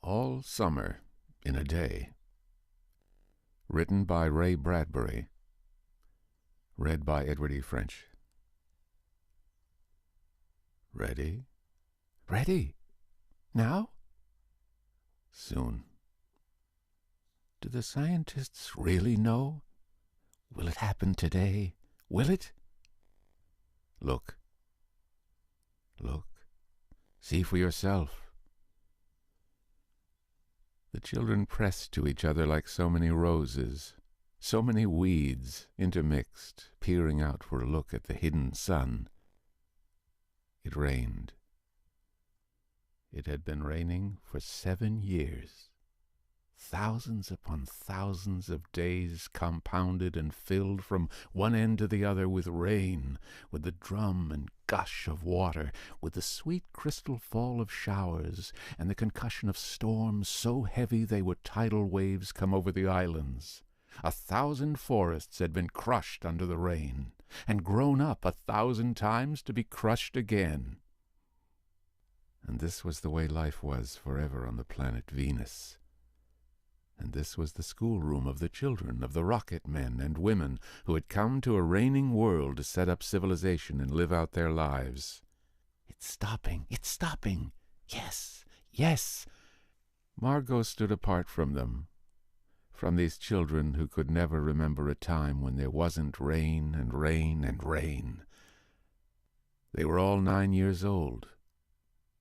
All Summer in a Day. Written by Ray Bradbury. Read by Edward E. French. Ready? Ready. Now? Soon. Do the scientists really know? Will it happen today? Will it? Look. Look. See for yourself. The children pressed to each other like so many roses, so many weeds intermixed, peering out for a look at the hidden sun. It rained. It had been raining for 7 years. Thousands upon thousands of days compounded and filled from one end to the other with rain, with the drum and gush of water, with the sweet crystal fall of showers, and the concussion of storms so heavy they were tidal waves come over the islands. 1,000 forests had been crushed under the rain, and grown up 1,000 times to be crushed again. And this was the way life was forever on the planet Venus. And this was the schoolroom of the children of the rocket men and women who had come to a raining world to set up civilization and live out their lives. It's stopping! It's stopping! Yes! Yes! Margot stood apart from them, from these children who could never remember a time when there wasn't rain and rain and rain. They were all 9 years old.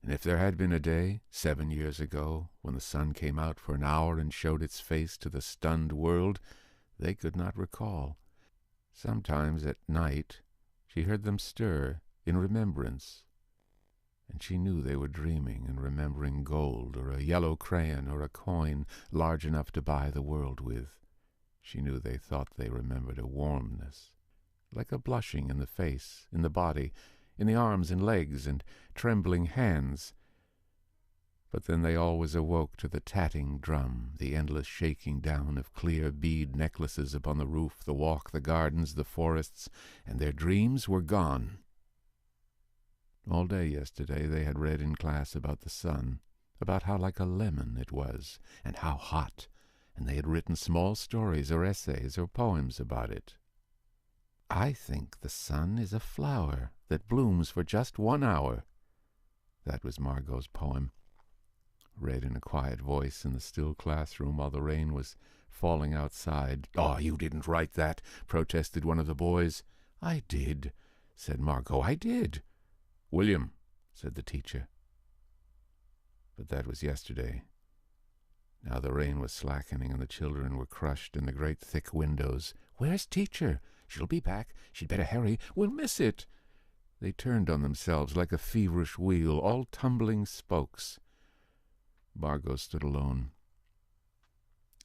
And if there had been a day, 7 years ago, when the sun came out for an hour and showed its face to the stunned world, they could not recall. Sometimes at night she heard them stir in remembrance, and she knew they were dreaming and remembering gold or a yellow crayon or a coin large enough to buy the world with. She knew they thought they remembered a warmness, like a blushing in the face, in the body, in the arms and legs and trembling hands. But then they always awoke to the tatting drum, the endless shaking down of clear bead necklaces upon the roof, the walk, the gardens, the forests, and their dreams were gone. All day yesterday they had read in class about the sun, about how like a lemon it was, and how hot, and they had written small stories or essays or poems about it. I think the sun is a flower that blooms for just 1 hour. That was Margot's poem, read in a quiet voice in the still classroom while the rain was falling outside. "Oh, you didn't write that," protested one of the boys. "I did," said Margot. "I did." "William," said the teacher. But that was yesterday. Now the rain was slackening, and the children were crushed in the great thick windows. "Where's teacher? She'll be back. She'd better hurry. We'll miss it." They turned on themselves like a feverish wheel, all tumbling spokes. Margot stood alone.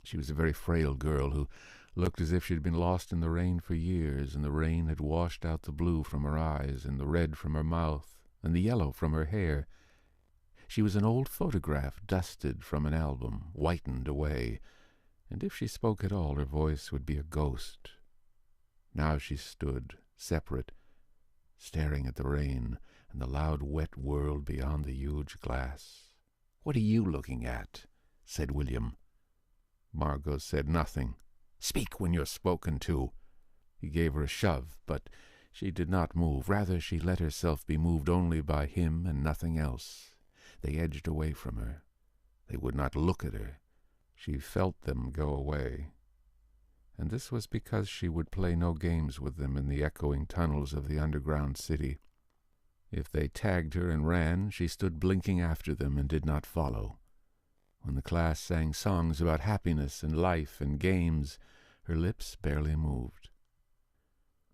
She was a very frail girl who looked as if she'd been lost in the rain for years, and the rain had washed out the blue from her eyes, and the red from her mouth, and the yellow from her hair. She was an old photograph dusted from an album, whitened away, and if she spoke at all her voice would be a ghost. Now she stood, separate, staring at the rain and the loud wet world beyond the huge glass. "What are you looking at?" said William. Margot said nothing. "Speak when you're spoken to." He gave her a shove, but she did not move. Rather, she let herself be moved only by him and nothing else. They edged away from her. They would not look at her. She felt them go away. And this was because she would play no games with them in the echoing tunnels of the underground city. If they tagged her and ran, she stood blinking after them and did not follow. When the class sang songs about happiness and life and games, her lips barely moved.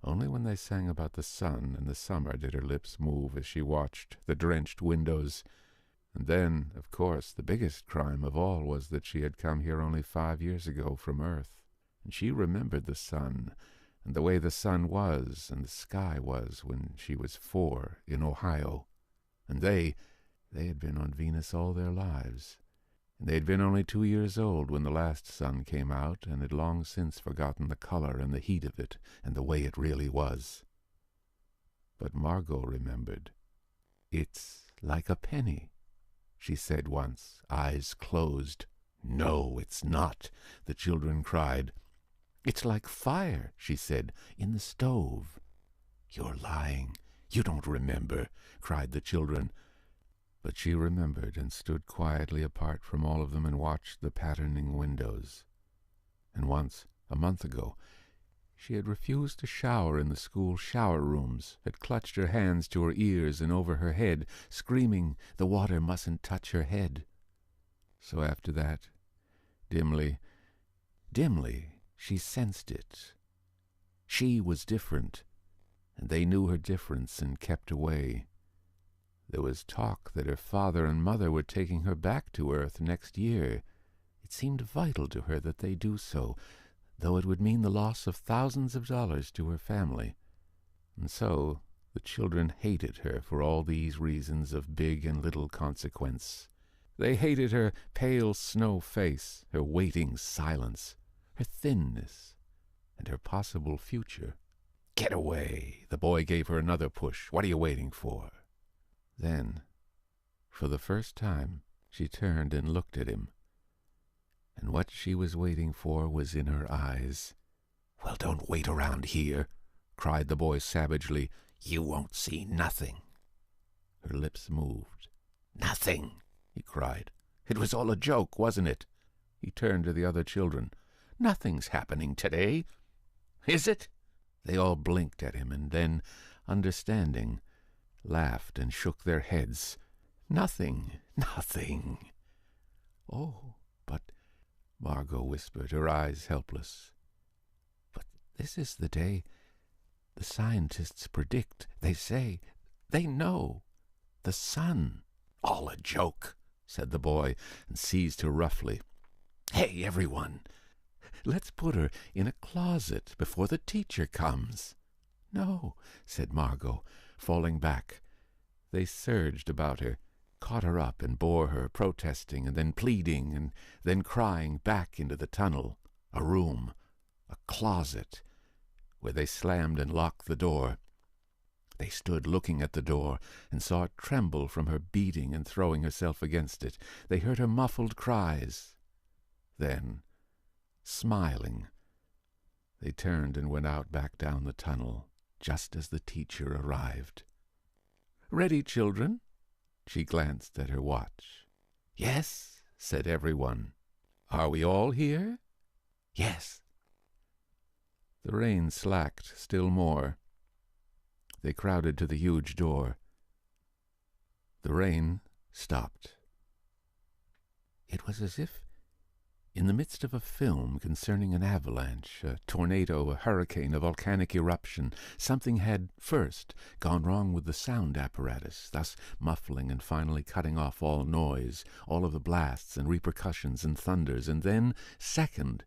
Only when they sang about the sun and the summer did her lips move as she watched the drenched windows. And then, of course, the biggest crime of all was that she had come here only 5 years ago from Earth. And she remembered the sun, and the way the sun was and the sky was when she was 4 in Ohio. And they had been on Venus all their lives. And they had been only 2 years old when the last sun came out, and had long since forgotten the color and the heat of it, and the way it really was. But Margot remembered. "It's like a penny," she said once, eyes closed. "No, it's not," the children cried. "It's like fire," she said, "in the stove." "You're lying. You don't remember," cried the children. But she remembered and stood quietly apart from all of them and watched the patterning windows. And once, a month ago, she had refused to shower in the school shower rooms, had clutched her hands to her ears and over her head, screaming the water mustn't touch her head. So after that, dimly, she sensed it. She was different, and they knew her difference and kept away. There was talk that her father and mother were taking her back to Earth next year. It seemed vital to her that they do so, though it would mean the loss of thousands of dollars to her family. And so the children hated her for all these reasons of big and little consequence. They hated her pale snow face, her waiting silence, her thinness, and her possible future. "Get away!" The boy gave her another push. "What are you waiting for?" Then, for the first time, she turned and looked at him. And what she was waiting for was in her eyes. "Well, don't wait around here," cried the boy savagely. "You won't see nothing." Her lips moved. "Nothing," he cried. "It was all a joke, wasn't it?" He turned to the other children. "Nothing's happening today." "Is it?" They all blinked at him and then, understanding, laughed and shook their heads. "Nothing, nothing." "Oh, but," Margot whispered, her eyes helpless. "But this is the day the scientists predict. They say, they know. The sun." "All a joke," said the boy, and seized her roughly. "Hey, everyone, let's put her in a closet before the teacher comes." "No," said Margot, falling back. They surged about her, caught her up and bore her, protesting and then pleading and then crying back into the tunnel, a room, a closet, where they slammed and locked the door. They stood looking at the door and saw it tremble from her beating and throwing herself against it. They heard her muffled cries. Then, smiling, they turned and went out back down the tunnel, just as the teacher arrived. "Ready, children?" She glanced at her watch. "Yes," said everyone. "Are we all here?" "Yes." The rain slacked still more. They crowded to the huge door. The rain stopped. It was as if, in the midst of a film concerning an avalanche, a tornado, a hurricane, a volcanic eruption, something had, first, gone wrong with the sound apparatus, thus muffling and finally cutting off all noise, all of the blasts and repercussions and thunders, and then, second,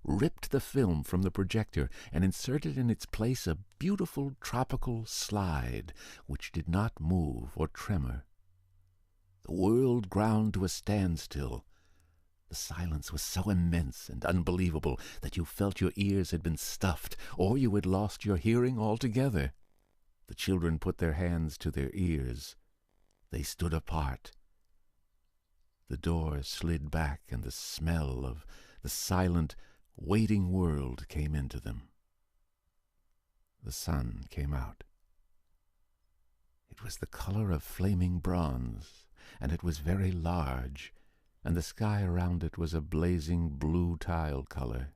ripped the film from the projector and inserted in its place a beautiful tropical slide which did not move or tremor. The world ground to a standstill. The silence was so immense and unbelievable that you felt your ears had been stuffed, or you had lost your hearing altogether. The children put their hands to their ears. They stood apart. The door slid back, and the smell of the silent, waiting world came into them. The sun came out. It was the color of flaming bronze, and it was very large, and the sky around it was a blazing blue tile color,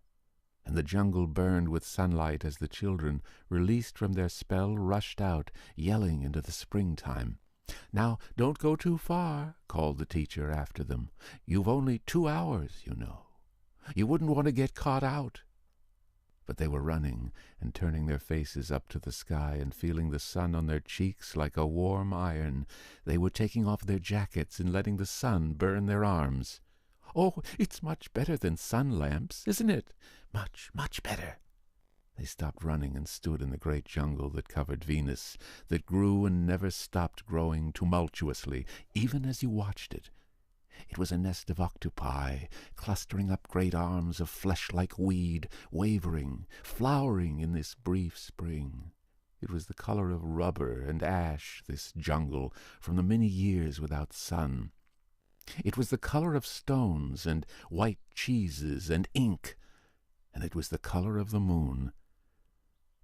and the jungle burned with sunlight as the children, released from their spell, rushed out, yelling into the springtime. "Now, don't go too far," called the teacher after them. "You've only 2 hours, you know. You wouldn't want to get caught out." But they were running and turning their faces up to the sky and feeling the sun on their cheeks like a warm iron. They were taking off their jackets and letting the sun burn their arms. "Oh, it's much better than sun lamps, isn't it? Much, much better." They stopped running and stood in the great jungle that covered Venus, that grew and never stopped growing tumultuously, even as you watched it. It was a nest of octopi, clustering up great arms of flesh-like weed, wavering, flowering in this brief spring. It was the color of rubber and ash, this jungle, from the many years without sun. It was the color of stones and white cheeses and ink, and it was the color of the moon.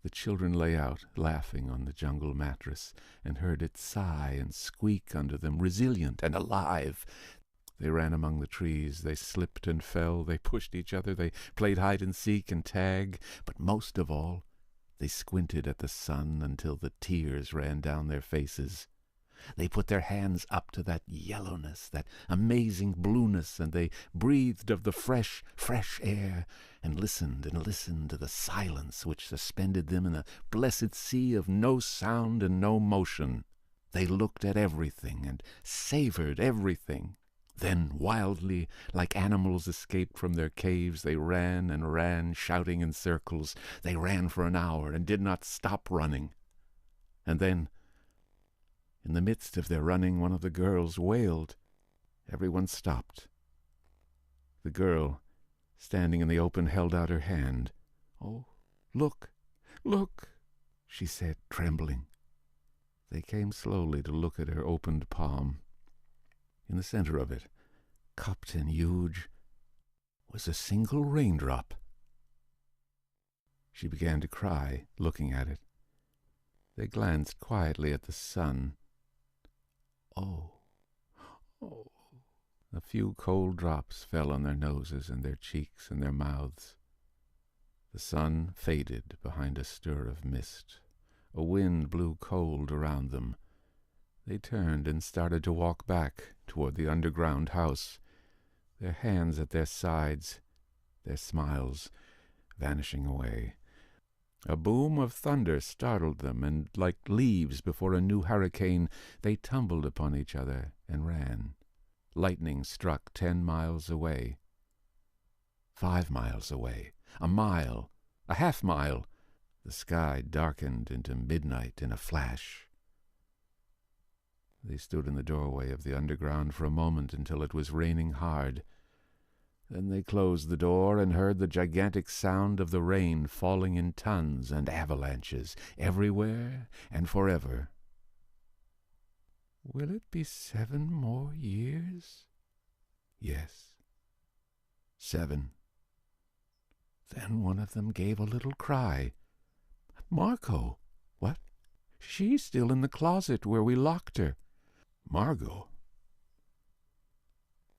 The children lay out, laughing on the jungle mattress, and heard it sigh and squeak under them, resilient and alive. They ran among the trees, they slipped and fell, they pushed each other, they played hide-and-seek and tag, but most of all, they squinted at the sun until the tears ran down their faces. They put their hands up to that yellowness, that amazing blueness, and they breathed of the fresh, fresh air, and listened to the silence which suspended them in a blessed sea of no sound and no motion. They looked at everything and savored everything. Then, wildly, like animals escaped from their caves, they ran and ran, shouting in circles. They ran for an hour and did not stop running. And then, in the midst of their running, one of the girls wailed. Everyone stopped. The girl, standing in the open, held out her hand. "Oh, look, look," she said, trembling. They came slowly to look at her opened palm. In the center of it, cupped and huge, was a single raindrop. She began to cry, looking at it. They glanced quietly at the sun. Oh, oh. A few cold drops fell on their noses and their cheeks and their mouths. The sun faded behind a stir of mist. A wind blew cold around them. They turned and started to walk back toward the underground house, their hands at their sides, their smiles vanishing away. A boom of thunder startled them, and like leaves before a new hurricane, they tumbled upon each other and ran. Lightning struck 10 miles away, 5 miles away, a mile, a half-mile. The sky darkened into midnight in a flash. They stood in the doorway of the underground for a moment until it was raining hard. Then they closed the door and heard the gigantic sound of the rain falling in tons and avalanches, everywhere and forever. "Will it be 7 more years?" "Yes, 7. Then one of them gave a little cry. "Margot!" "What?" "She's still in the closet where we locked her." "Margot!"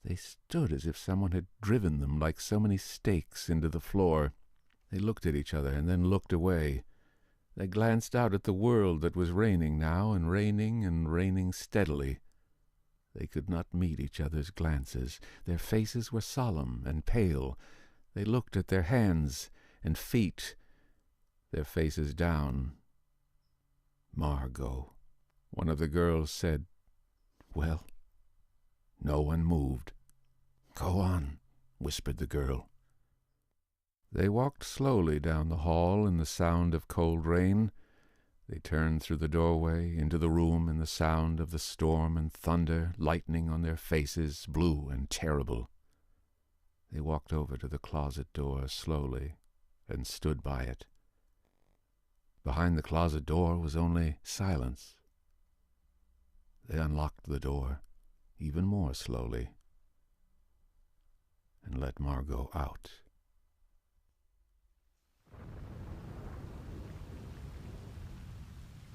They stood as if someone had driven them like so many stakes into the floor. They looked at each other and then looked away. They glanced out at the world that was raining now, and raining steadily. They could not meet each other's glances. Their faces were solemn and pale. They looked at their hands and feet, their faces down. "Margot," one of the girls said. "Well?" No one moved. "Go on," whispered the girl. They walked slowly down the hall in the sound of cold rain. They turned through the doorway into the room in the sound of the storm and thunder, lightning on their faces, blue and terrible. They walked over to the closet door slowly and stood by it. Behind the closet door was only silence. They unlocked the door even more slowly and let Margot out.